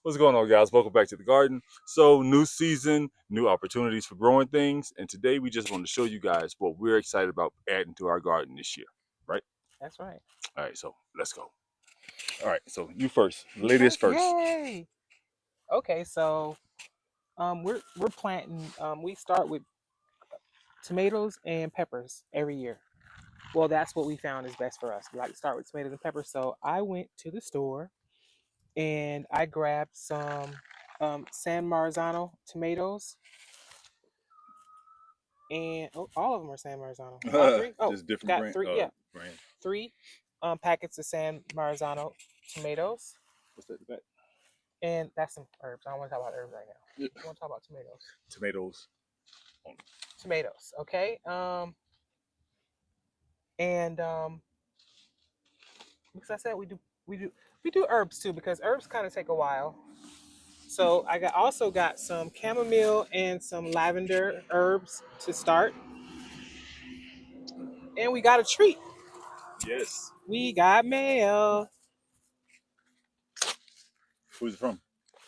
What's going on, guys? Welcome back to the garden. So, new season, new opportunities for growing things. And today we just want to show you guys what we're excited about adding to our garden this year, right? That's right. All right, so let's go. All right, so you first. Ladies first. Yay! Okay, so we're planting. We start with tomatoes and peppers every year. Well, that's what we found is best for us. We like to start with tomatoes and peppers. So I went to the store and I grabbed some San Marzano tomatoes, and all of them are San Marzano. All three. Oh, Just different got brand. three. Yeah, Brand. three packets of San Marzano tomatoes, What's that? The back? and that's some herbs. I don't want to talk about herbs right now. Yeah. I want to talk about tomatoes. Tomatoes. Tomatoes. Okay. And because I said we do herbs too because herbs kind of take a while. So also got some chamomile and some lavender herbs to start, and we got a treat. Yes. We got mail. Who's it from?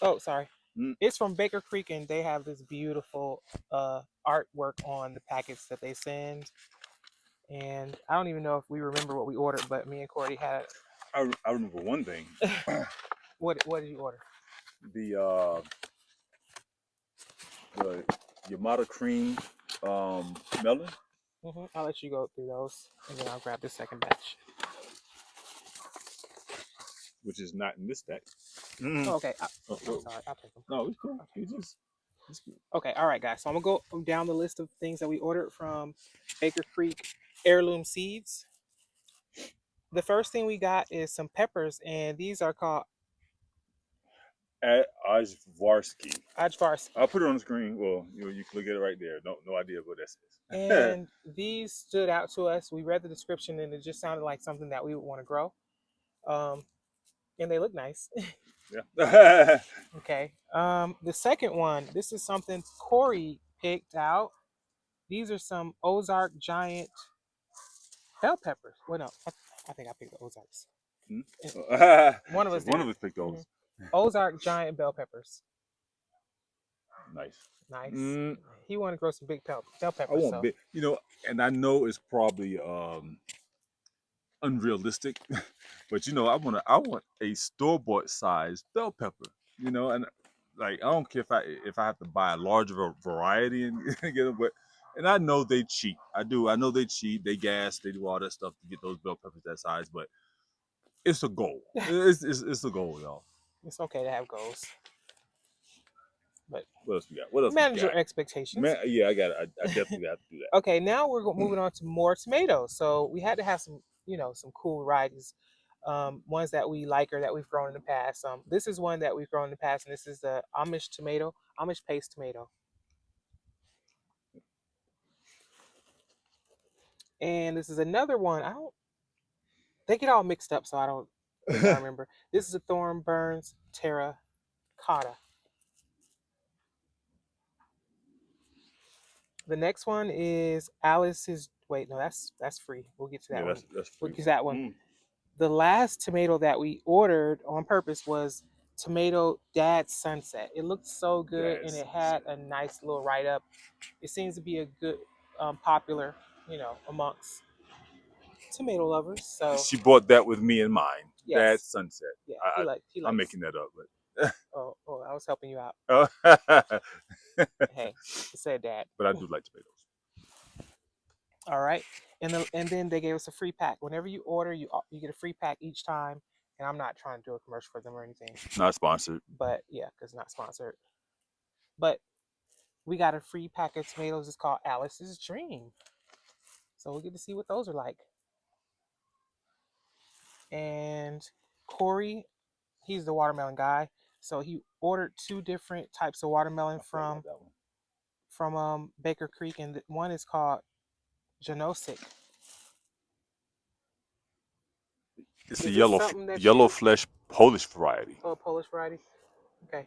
Oh, sorry. Mm. It's from Baker Creek, and they have this beautiful artwork on the packets that they send. And I don't even know if we remember what we ordered, but me and Cordy had. I remember one thing. What did you order? The Yamada cream melon. I'll let you go through those, and then I'll grab the second batch. Which is not in this stack. Oh, okay. I'm sorry. I'll take them. No, it's cool. It's good. Okay. All right, guys. So I'm going to go down the list of things that we ordered from Baker Creek Heirloom Seeds. The first thing we got is some peppers, and these are called Ajvarsky. Ajvarsky. I'll put it on the screen. Well, you can look at it right there. No idea what that says. And these stood out to us. We read the description, and it just sounded like something that we would want to grow. And they look nice. Yeah. Okay. The second one, this is something Corey picked out. These are some Ozark Giant bell peppers. Well, no, I think I picked the Ozarks. One of us picked those. Ozark Giant bell peppers. Nice. He wanted to grow some big bell peppers. I want big, and I know it's probably unrealistic, but I want a store-bought size bell pepper, and like I don't care if I have to buy a larger variety and get them, and I know they cheat. I know they cheat. They gas. They do all that stuff to get those bell peppers that size, but it's a goal. It's a goal, y'all. It's okay to have goals. But what else we got? What else? Manage your expectations. Yeah, I got it. I definitely have to do that. Okay, now we're moving on to more tomatoes. So we had to have some, some cool varieties, ones that we like or that we've grown in the past. This is one that we've grown in the past, and this is the Amish paste tomato. And this is another one. They get all mixed up, so I don't remember. This is a Thorn Burns Terra Cotta. The next one is Alice's. Wait, no, that's free. We'll get to that one. That's free. We'll get to that one. The last tomato that we ordered on purpose was tomato Dad Sunset. It looked so good, and it had a nice little write-up. It seems to be a good, popular, amongst tomato lovers. So she bought that with me in mind. Yes. Dad Sunset. Yeah, he likes. I'm making that up, but oh, I was helping you out. Hey, it said Dad. But I do like tomatoes. All right, and then they gave us a free pack. Whenever you order, you get a free pack each time. And I'm not trying to do a commercial for them or anything. Not sponsored. But yeah, because not sponsored. But we got a free pack of tomatoes. It's called Alice's Dream. So we'll get to see what those are like. And Corey, he's the watermelon guy. So he ordered 2 different types of watermelon from Baker Creek, and one is called Janosik. It's a yellow flesh Polish variety. Oh, Polish variety. Okay.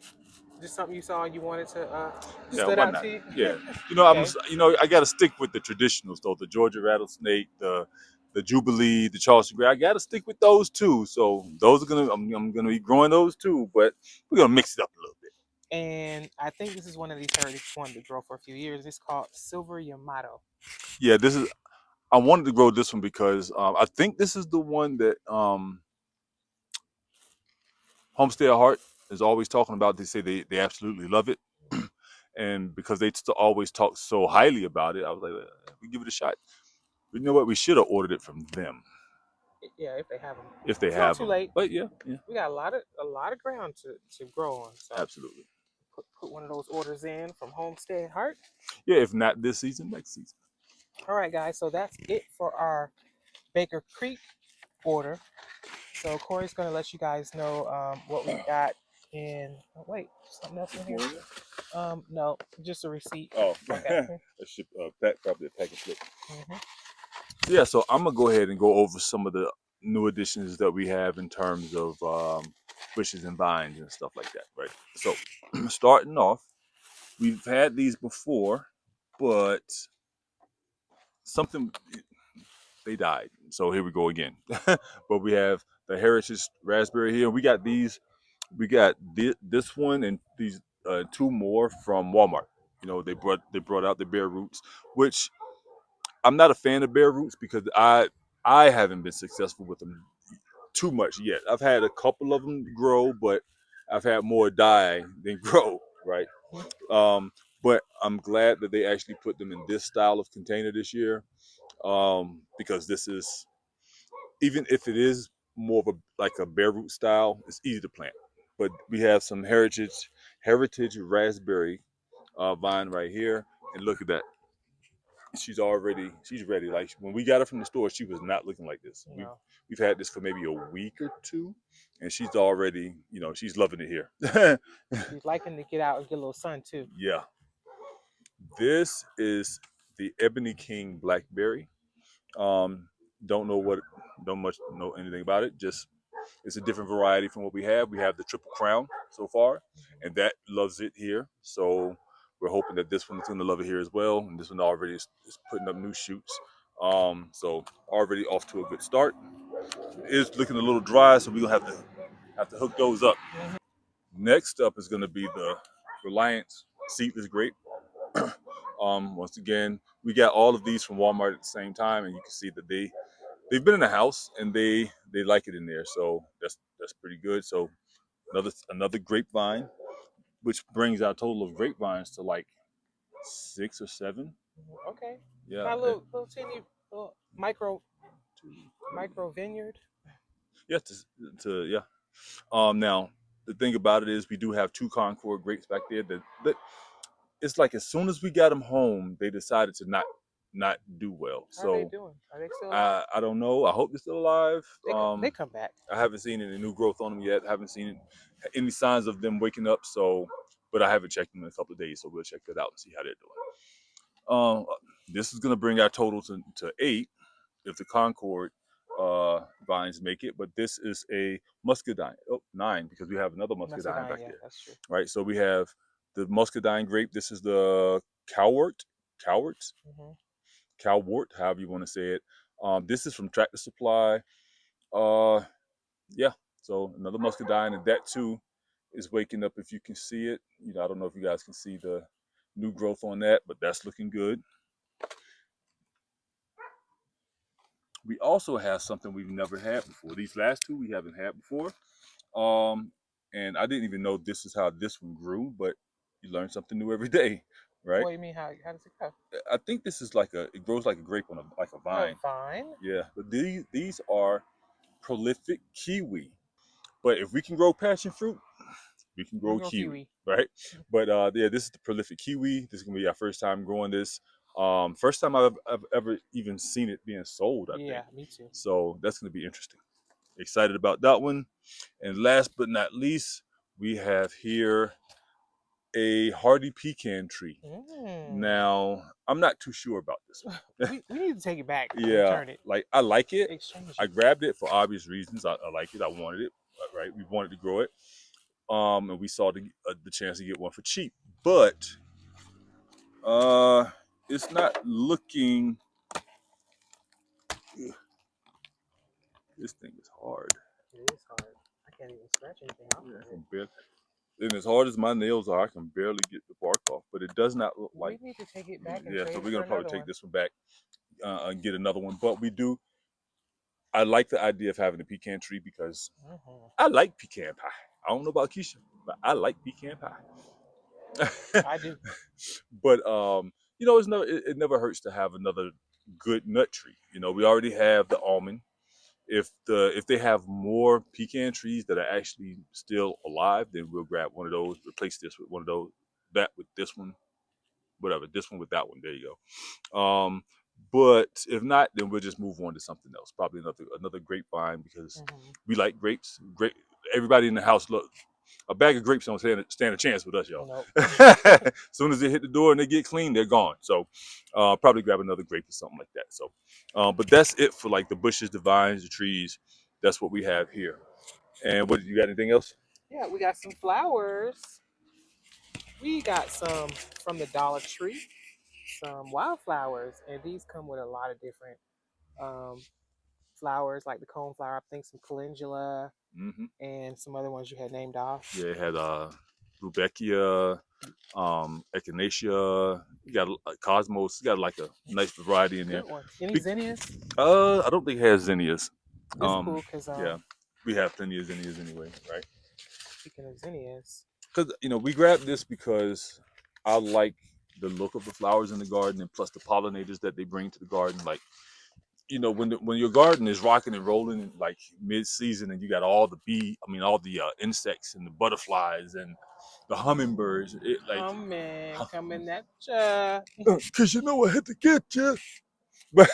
Just something you saw and you wanted to stood out to you? Yeah. Okay. I got to stick with the traditionals though. The Georgia rattlesnake, the the Jubilee, the Charleston Gray. I got to stick with those two. So those are I'm gonna be growing those too, but we're gonna mix it up a little bit. And I think this is one of these varieties wanted to grow for a few years. It's called Silver Yamato. Yeah, I wanted to grow this one because I think this is the one that Homestead Heart is always talking about. They say they absolutely love it. And because they always talk so highly about it, I was like, we give it a shot. But you know what? We should have ordered it from them. Yeah, if they have them. If they it's have not too them. late. But yeah. We got a lot of ground to grow on. So Absolutely. Put one of those orders in from Homestead Heart. Yeah, if not this season, next season. All right, guys. So that's it for our Baker Creek order. So Corey's going to let you guys know what we got in. Oh, wait, something else in here? No, just a receipt. Oh, okay. Probably a package slip. Yeah, so I'm gonna go ahead and go over some of the new additions that we have in terms of bushes and vines and stuff like that, right? So starting off, we've had these before, but something they died. So here we go again. But we have the Heritage Raspberry here. We got these. We got this one and these two more from Walmart. You know, they brought out the bare roots, which I'm not a fan of bare roots because I haven't been successful with them too much yet. I've had a couple of them grow, but I've had more die than grow, right? But I'm glad that they actually put them in this style of container this year, because this is, even if it is more of a bare root style, it's easy to plant. But we have some heritage raspberry vine right here, and look at that. She's ready. Like when we got her from the store, she was not looking like this. No. We've had this for maybe a week or two, and she's already, she's loving it here. She's liking to get out and get a little sun too. Yeah. This is the Ebony King Blackberry. Don't much know anything about it. Just it's a different variety from what we have. We have the Triple Crown so far, and that loves it here. So we're hoping that this one's going to love it here as well. And this one already is putting up new shoots. So already off to a good start. It's looking a little dry, so we're gonna have to hook those up. Next up is going to be the Reliance Seedless Grape. Once again, we got all of these from Walmart at the same time, and you can see that they've been in the house and they like it in there. So that's pretty good. So another grapevine, which brings our total of grapevines to like 6 or 7. Okay. Yeah. My little teeny little micro vineyard. Yeah. Yeah. Now the thing about it is we do have 2 Concord grapes back there that it's like as soon as we got them home, they decided to not do well. How are they doing? Are they still alive? I don't know. I hope they're still alive. They come back. I haven't seen any new growth on them yet. I haven't seen any signs of them waking up. So, but I haven't checked them in a couple of days. So we'll check that out and see how they're doing. This is going to bring our total to 8 if the Concord vines make it. But this is a muscadine. 9 because we have another muscadine back there. That's true. Right. So we have the muscadine grape. This is the Cowart. Cowart, however you want to say it. This is from Tractor Supply. Yeah, so another muscadine, and that too is waking up. If you can see it, I don't know if you guys can see the new growth on that, but that's looking good. We also have something we've never had before. These last 2 we haven't had before, and I didn't even know this is how this one grew, but you learn something new every day. Right? What do you mean? How does it go? I think this is it grows like a grape on like a vine. A vine? Yeah, but these are prolific kiwi. But if we can grow passion fruit, we can grow kiwi, right? But yeah, this is the prolific kiwi. This is gonna be our first time growing this. First time I've ever even seen it being sold. I think. Me too. So that's gonna be interesting. Excited about that one. And last but not least, we have here a hardy pecan tree. Now, I'm not too sure about this one. we need to take it back. Yeah, Return it. like I like it. Exchange I it. grabbed it for obvious reasons. I like it. I wanted it. Right, we wanted to grow it. And we saw the chance to get one for cheap, but it's not looking This thing is hard. It is hard. I can't even scratch anything off Yeah, I of it. can barely, and as hard as my nails are, I can barely get the bark off. But it does not look We like. need to take it back and Yeah, trade so it we're for gonna probably another take one. this one back and get another one. But we do. I like the idea of having a pecan tree because I like pecan pie. I don't know about Keisha, but I like pecan pie. I do. But you know, it never hurts to have another good nut tree. You know, we already have the almond. If they have more pecan trees that are actually still alive, then we'll grab one of those, replace this with one of those, that with this one, whatever, this one with that one. There you go. But if not, then we'll just move on to something else. Probably another grapevine because we like grapes. Grape. Everybody in the house look. A bag of grapes don't stand a chance with us, y'all. Nope. As soon as they hit the door and they get clean, they're gone. So probably grab another grape or something like that. So, but that's it for like the bushes, the vines, the trees. That's what we have here. And what you got? Anything else? Yeah, we got some flowers. We got some from the Dollar Tree, some wildflowers, and these come with a lot of different um, flowers, like the cone flower. I think some calendula Mm-hmm. and some other ones you had named off. Yeah, it had Rudbeckia, Echinacea. You got Cosmos. You got like a nice variety in there. Good one. Any zinnias? I don't think it has zinnias. It's cool because Yeah, we have plenty of zinnias anyway, right? speaking of zinnias, Because we grabbed this because I like the look of the flowers in the garden, and plus the pollinators that they bring to the garden. Like when your garden is rocking and rolling like mid-season, and you got all the all the insects and the butterflies and the hummingbirds. It like coming at ya. because I had to get you. But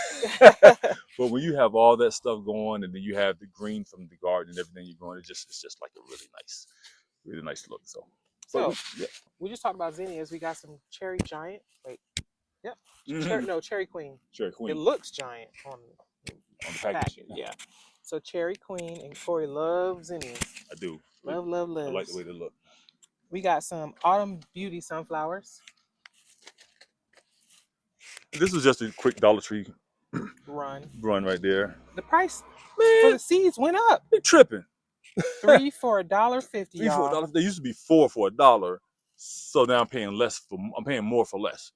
but when you have all that stuff going, and then you have the green from the garden and everything you're growing, it's just like a really nice look. So, but So we just talked about zinnias. We got some cherry giant. Wait, yep. Cherry queen. Cherry queen. It looks giant on the package. Yeah. So cherry queen and Corey loves zinnias. I do. Love. I like the way they look. We got some autumn beauty sunflowers. This was just a quick Dollar Tree run right there. The price for the seeds went up. They tripping. 3 for $1.50, y'all. They used to be 4 for $1, so now I'm paying more for less.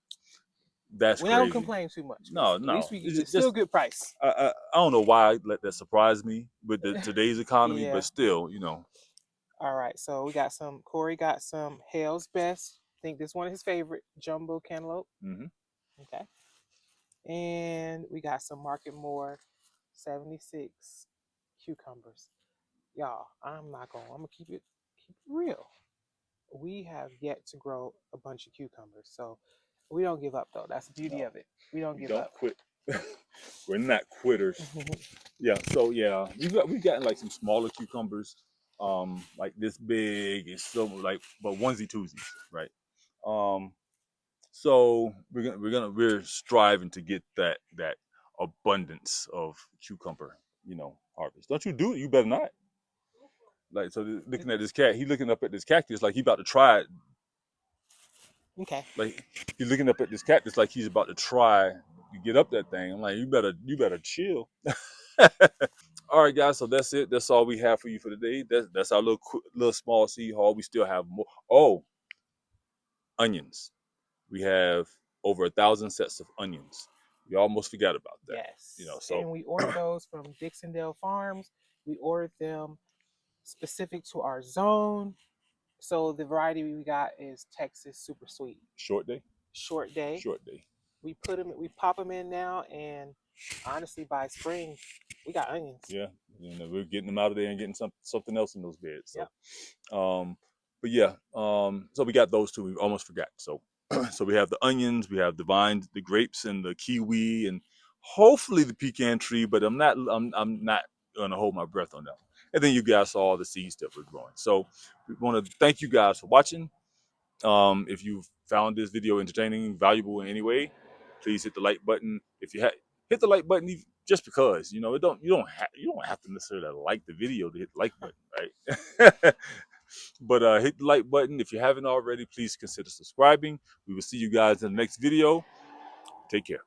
That's we crazy. don't complain too much. No. At least it's still a good price. I don't know why I let that surprise me with today's economy, but still, All right, so we got some. Corey got some Hale's Best. I think this one is his favorite, jumbo cantaloupe. Mm-hmm. Okay. And we got some Market More 76 cucumbers. Y'all, I'm gonna keep it real. We have yet to grow a bunch of cucumbers, so we don't give up though. That's the beauty of it. We don't give up. Quit. We're not quitters. Yeah. So yeah, we've gotten like some smaller cucumbers, like this big and so like, but onesie twosies, right? So we're striving to get that abundance of cucumber, harvest. Don't you do it? You better not. Like, so looking at this cat, he looking up at this cactus like he about to try it. Okay. Like he's looking up at this cactus like he's about to try to get up that thing. I'm like, you better chill. All right, guys. So that's it. That's all we have for you for today. That's our little small seed haul. We still have more. Oh, onions. We have over 1,000 sets of onions. We almost forgot about that. Yes. And we ordered those from Dixondale Farms. We ordered them specific to our zone. So the variety we got is Texas Super Sweet. Short day. We pop them in now, and honestly, by spring, we got onions. Yeah, we're getting them out of there and getting something else in those beds. So, but yeah, so we got those two. We almost forgot. So, so we have the onions, we have the vines, the grapes, and the kiwi, and hopefully the pecan tree. But I'm not gonna hold my breath on that one. And then you guys saw all the seeds that we're growing. So we want to thank you guys for watching. If you found this video entertaining, valuable in any way, please hit the like button. If you hit the like button, just because you don't have to necessarily like the video to hit the like button, right? But hit the like button. If you haven't already, please consider subscribing. We will see you guys in the next video. Take care.